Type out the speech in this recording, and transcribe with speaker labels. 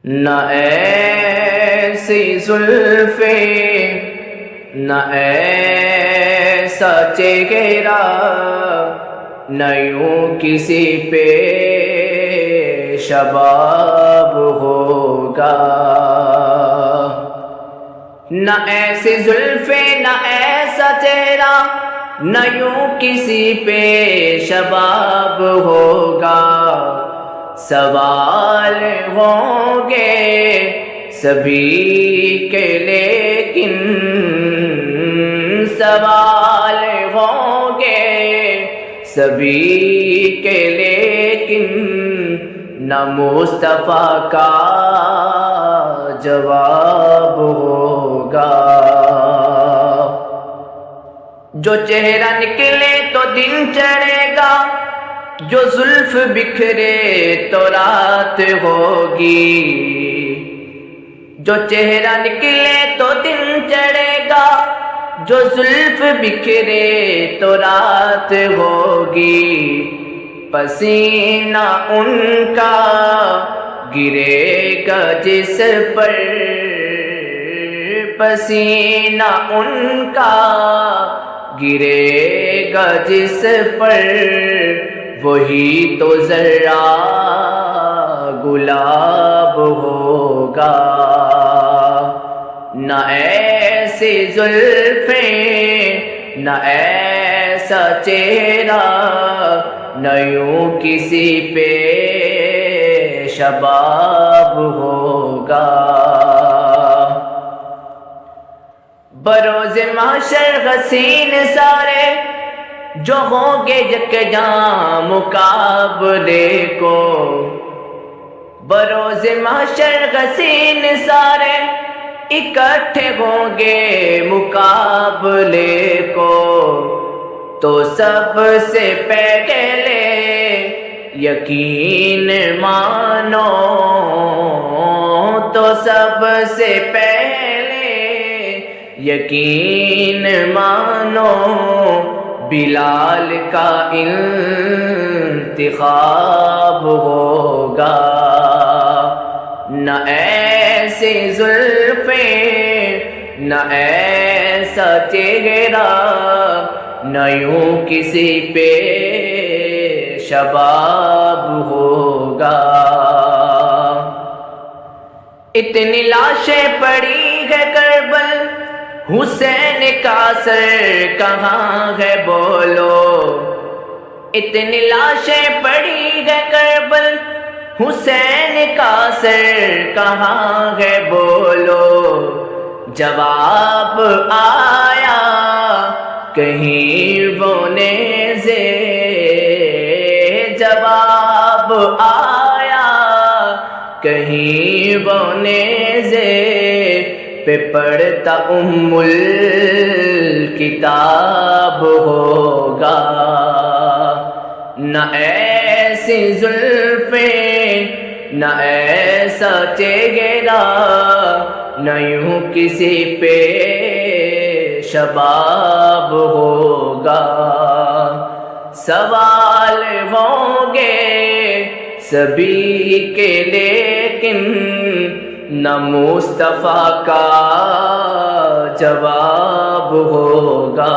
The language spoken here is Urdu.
Speaker 1: نہ ایسی زلفیں نہ ایسا چہرہ نہ یوں کسی پہ شباب ہوگا، نہ ایسی زلفیں نہ ایسا چہرہ نہ یوں کسی پہ شباب ہوگا، سوال ہوں گے سبھی کے لیکن سوال ہوں گے سبھی کے لیکن نہ مصطفیٰ کا جواب ہوگا۔ جو چہرہ نکلے تو دن چڑھے گا، جو زلف بکھرے تو رات ہوگی، جو چہرہ نکلے تو دن چڑھے گا، جو زلف بکھرے تو رات ہوگی، پسینہ ان کا گرے گا جس پر، پسینہ ان کا گرے گا جس پر، وہی تو ذرا گلاب ہوگا، نہ ایسی زلفیں نہ ایسا چہرہ نہ یوں کسی پہ شباب ہوگا۔ بروز محشر حسین سارے جو ہوں گے یکجاں مقابلے کو، بروز محشر حسین سارے اکٹھے ہوں گے مقابلے کو، تو سب سے پہلے یقین مانو، تو سب سے پہلے یقین مانو، بلال کا انتخاب ہوگا، نہ ایسی زلفیں نہ ایسا چہرہ نہ یوں کسی پہ شباب ہوگا۔ اتنی لاشیں پڑی ہے کربل، حسین کا سر کہاں ہے بولو، اتنی لاشیں پڑی ہے کربل، حسین کا سر کہاں ہے بولو، جواب آیا کہیں وہ نیزے، جواب آیا کہیں وہ نیزے پہ پڑھتا ام الکتاب ہوگا، نہ ایسی زلفیں نہ ایسا چہرہ نہ یوں کسی پہ شباب ہوگا، سوال ہوں گے سبھی کے لیکن نہ مصطفیٰ کا جواب ہوگا۔